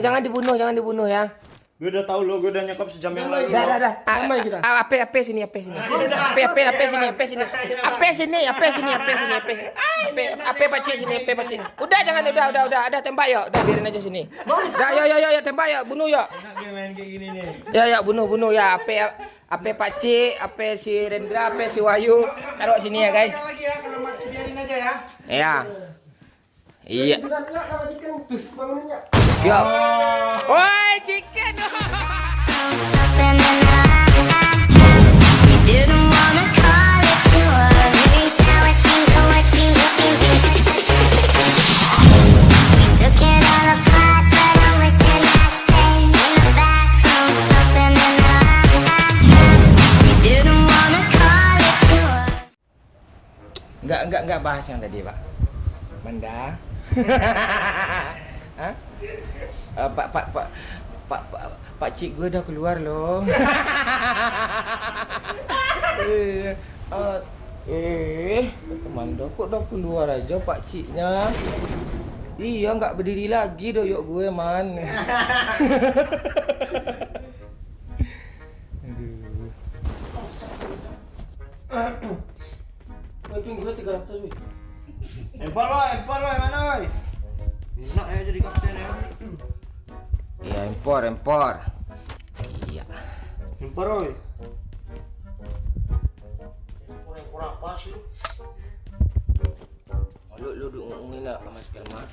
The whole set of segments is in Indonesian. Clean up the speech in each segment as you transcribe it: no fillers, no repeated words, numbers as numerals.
jangan dibunuh ya. Gue udah tahu lo, gue udah nyekap sejam yang lalu. Dah. Damai kita. Apa sini. Apa sini. Apa pakcik sini, apa pakcik. Udah jangan, udah, ada tembak yuk. Udah biarin aja sini. Dah, yo tembak yuk, bunuh yuk. Enak dia main kayak gini nih. Ya bunuh ya. Apa pakcik, apa si Rendra, apa si Wahyu. Taruh sini ya guys. Lagi ya, kalau mati biarin aja ya. Ya. Iya. Terus bangunnya. Yo. Oi, chicken. Something in the we didn't wanna call it too early. Now it seems we took it all apart, but I'm wishing I'd stay in the back room. Something in the we didn't wanna call it too early. Enggak bahas yang tadi, Pak. Manda. Hah? Pak Cik gue udah keluar loh. Manda kok udah keluar aja Pak Ciknya. Iya, nggak berdiri lagi doyok gue, man. Aduh. Itu gue 300 wih. Empor lo, mana woi? Enak ya jadi kapten ya. Iya, empor. Iya. Empor woi. Empor apa sih? Lu ngomongin lah sama sperma.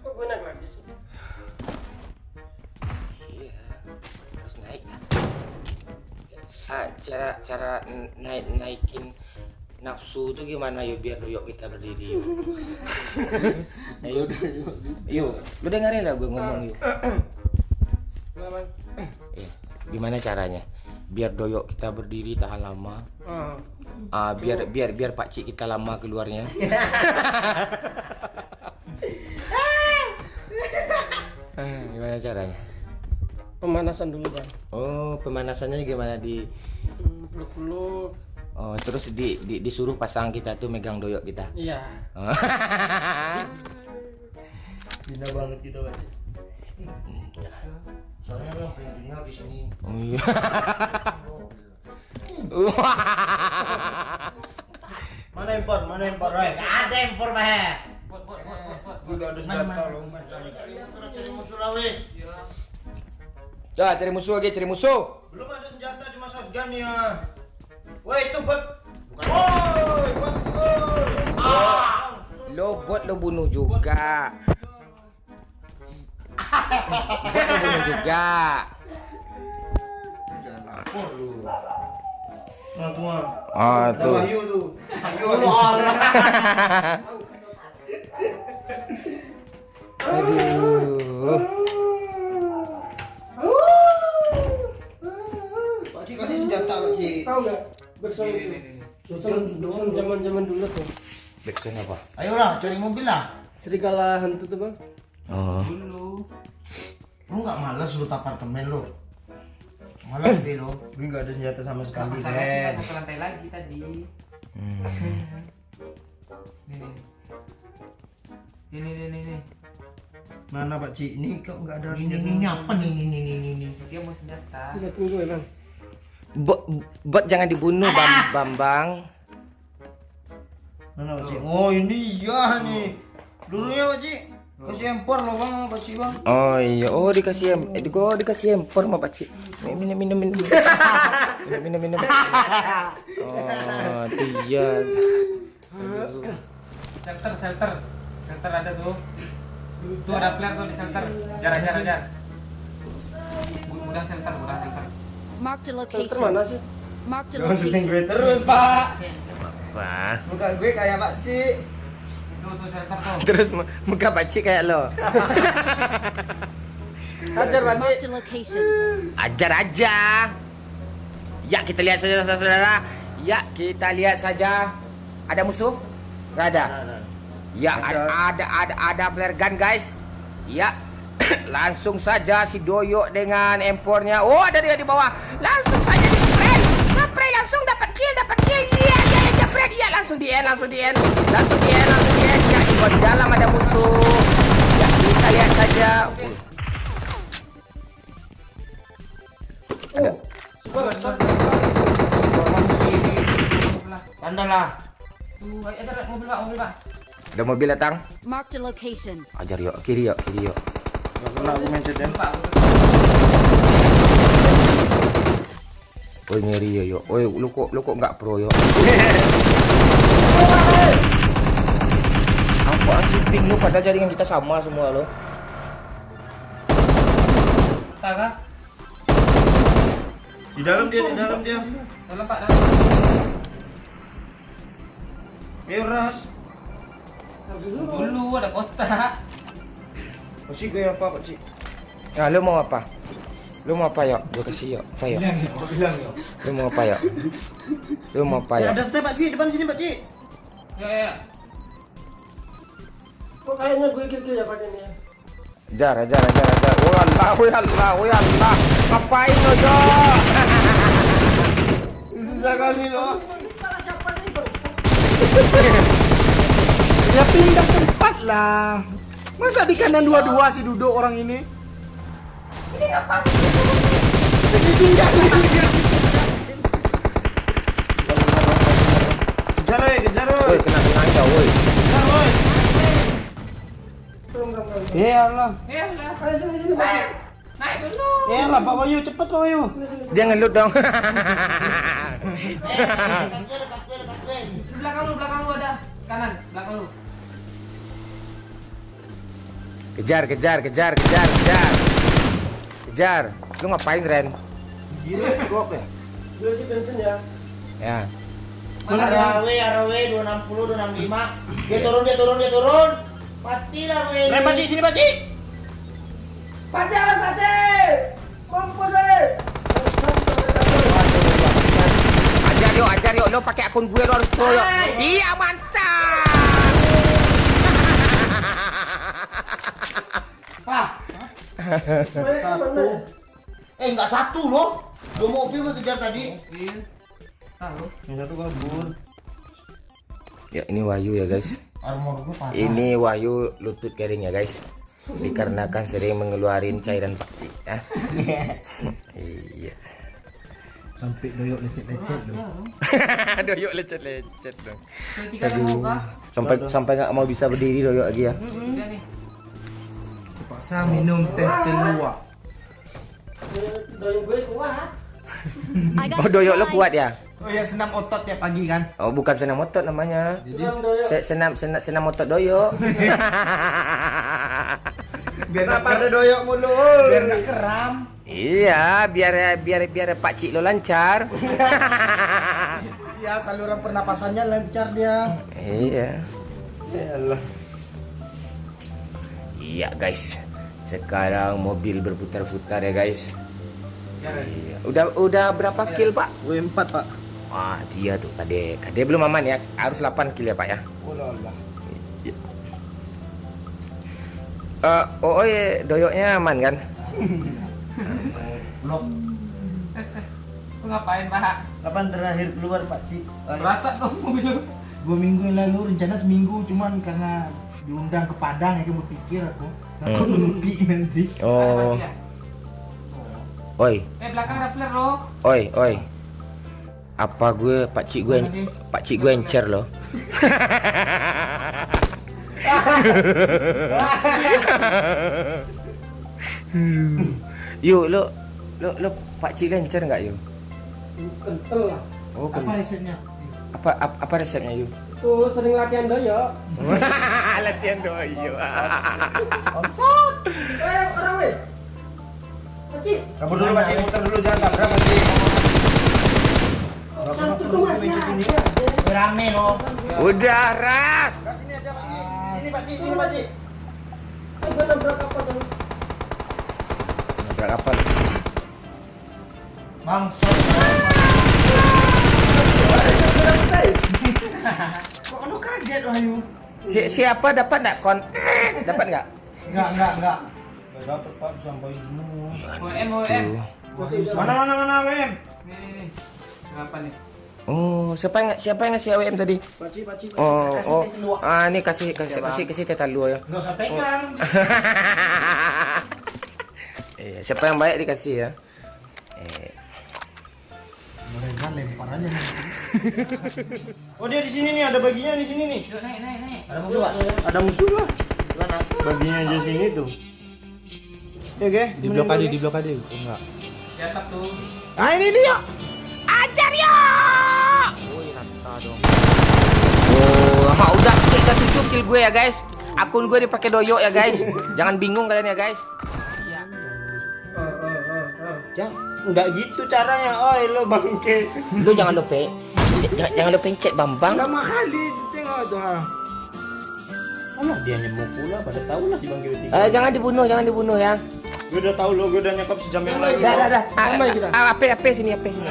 Kok gue naik lagi sih? Iya, harus naik. Cara naikin nafsu tuh gimana yuk biar doyok kita berdiri yuk. Yuk, lu dengerin lah gue ngomong yuk. Iya, gimana caranya biar doyok kita berdiri tahan lama? Biar Pak Cik kita lama keluarnya. Gimana caranya? Pemanasan dulu bang. Oh, pemanasannya gimana di? Peluk-peluk. Oh, terus disuruh pasang kita tuh megang doyok kita. Iya. Oh. Bina banget kita Pak. Soalnya lo pintunya habis ini. Oh iya. Mana empor Roy? Gak ada empor bah. Gue gak ada senjata lo. Cari musuh lah weh. Dah, cari musuh. Belum ada senjata, cuma shotgun ya. Woi, itu bot. Woi, bot. Lo buat lo bunuh juga. Nah, tua. Ah, Ada tuh. Wahyu tuh. Aduh. Pak Cik kasih senjata Pak Cik. Tahu nggak? Backsound itu. Backsound zaman dulu tuh. Backsound apa? Ayolah, cari mobil lah. Serigala hantu tuh bang. Oh. Lu nggak malas lu apartemen lu? Malas deh lu. Gue nggak ada senjata sama sekali. Masalahnya kita satu lantai lagi tadi. Ini. Mana Pak Cik? Ini kok nggak ada senjata? Ini apa nih? Ini. Dia mau senjata. Kita tunggu ya bang. Bot jangan dibunuh, Bambang. Mana Pak Cik? Oh ini iya nih. Dulu ya Pak Cik. Kasih empor lo bang, Pak Cik bang. Oh iya, dikasih empor sama Pak Cik. Minum. Minum. Oh, iya. Shelter ada tuh. Tuh ada flare tuh di shelter. Jar. Gudang shelter. Marked a Filter location. mana sih? Marked a Jangan syuting location. gue terus Pak. Apa? Muka gue kayak Pak Cik. Tuh shelter tuh. Terus muka Pak Cik kayak lo. Hajar Pak Cik. Marked a location. Ajar aja. Ya, kita lihat saja saudara. Ya, kita lihat saja. Ada musuh? Gak ada. Ya, ada flare gun guys. Ya. Langsung saja si Doyok dengan empornya. Oh, ada dia di bawah. Langsung saja di spray langsung dapat kill. Iya, jepret. Iya, langsung di end. di dalam ada musuh. Ya, kita lihat saja. Ada. Tandalah. Tuh, ada mobil Pak. Ada mobil datang. Marked a location. Ajar yuk, kiri yuk. Gak pernah aku main CTM. Oi ngeri yuk. Oi lu kok nggak pro yuk. Apaan sih ping lu, padahal jaringan kita sama semua lo. Saga. Di dalam dia. Dalam Pak. Ras. Dulu ada kotak. Masih gaya apa Pak Cik? Nah, lu mau apa? Lu mau apa yuk? Gua kasih yuk. Apa yuk? Bilang ya. Lu mau apa yuk? Lu mau apa yuk? Ada step Pak Cik, depan sini Pak Cik. Ya. Kok kayaknya gue gitu ya pakai ini ya? Jar. Woi Allah. Ngapain lo, Jo? Susah kali loh. Ya pindah tempat lah. Masa di kanan dua-dua sih duduk orang ini? Ini ngapain? Ditinggal. Kejar Woi, woi. kena aja, woi. Ya Allah. Ya lah. Ayo sini Pak. Naik dulu. Ya Allah Pak Wahyu, cepet Pak Wahyu. Dia ngelut dong. Di belakang lu ada. Kanan, belakang lu. Kejar. Lu ngapain, Ren? Gila kok ya. Gue sih bensin ya. Ya. Arawe 260 265. Dia turun. Mati lah weh. Pak Cik sini Pak Cik. Pati. Kompos deh. Ajar yuk. Lo pakai akun gue, lo harus pro yuk. Iya, mantap. Satu. Enggak satu loh. Dua mobil gue kejar tadi. Tahu. Yang satu kabur. Ya, ini Wahyu ya, guys. Armor gue patah. Ini Wahyu lutut kering ya, guys. Dikarenakan sering mengeluarin cairan pakcik ya. Iya. Sampai doyok lecet-lecet loh. Doyok lecet dong. Tiga muka. Sampai nggak mau bisa berdiri doyok lagi ya. Tiga nih. Terpaksa minum teh telua. Doyok gue kuat. I got Oh, doyok lo supplies. kuat ya? Oh ya senam otot tiap pagi kan? Oh, bukan senam otot namanya. Kurang doyok. Senam otot doyok. Biar Kenapa ada doyok mulu? biar nggak keram. Iya, biar Pak Cik lo lancar. Ya saluran pernapasannya lancar dia. Iya. Ya Allah. Iya, guys. Sekarang mobil berputar-putar ya, guys. Iya. Udah berapa kill, Pak? Gue 4 Pak. Wah, dia tuh Kade belum aman ya. Harus 8 kill ya, Pak ya. Oh Allah. Doyoknya aman kan? Blok. Lu ngapain, Pak? Kapan terakhir keluar Pak Cik? Berasa dong mobil lu. 2 minggu yang lalu rencana seminggu cuman karena diundang ke Padang ya kan berpikir aku takut menepi nanti. Oh. Ada Oi, belakang Rappler lo. oi. Apa gue Pak Cik gue encer loh. Yuk, lo Pak Cik encer enggak yuk? Kental lah. Oh, Apa resepnya? apa resepnya yuk? Tuh sering latihan doyok. Latihan doyok. Orang weh. Paci. Kabur dulu Pak Cik, muter dulu jangan tabrak Pak Cik. Satu tuh masih ada. Rame loh. Udah, Ras. Sini aja Pak Cik. Sini Pak Cik, sini Pak Cik. Gue nabrak apa tuh? Nabrak apa? Bangsat. Kok lu kaget Wahyu? Siapa dapat enggak dapat enggak? Enggak. Enggak dapat Pak, sampai semua. OM. Mana Wem? Nih. Apa nih? Oh, siapa yang ngasih AWM tadi? Paci. Oh. Ah, ini kasih teh talua ya. Nggak usah pegang. Iya, siapa yang baik dikasih ya. Mereka lempar aja nih. Oh dia di sini nih, ada baginya di sini nih. Naik. Ada musuh Pak? Ada musuh lah. Mana? Baginya di sini tuh. Ya oke. Di blokade. Oh, enggak. Di atap tuh. Ah ini dia. Ajar ya. Woi, rata dong. Oh, udah kita tutup kill gue ya, guys. Akun gue dipakai doyok ya, guys. Jangan bingung kalian ya, guys. Iya. Enggak gitu caranya. Oi lo bangke. Lu jangan lupa. Jangan lupa chat Bambang. Lama kali tengok tuh. Alah dia nyemuk pula, pada tahu lah si Bang Kiwiti. Jangan dibunuh ya. Gue udah tahu lo, gue udah nyekap sejam yang lalu. Dah. AP sini. AP sini.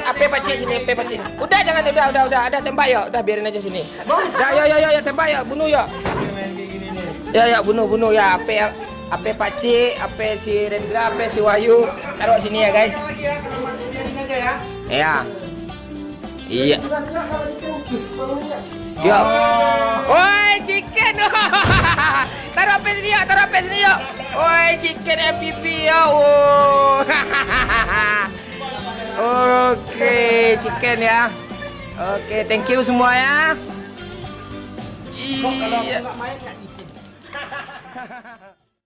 AP pacik sini, AP pacik. Udah jangan udah ada tembak ya. Udah biarin aja sini. Ya tembak ya, bunuh ya. Ya bunuh ya. AP pacik, AP si Rendra, AP si Wahyu. Taruh sini ya, guys. Ya. Iya. Yo. Oi, chicken. Taruh apa sini yuk. Oi, chicken MVP ya. Oke, chicken ya. Oke, thank you semua ya. Kalau aku Iya. nggak main nggak izin.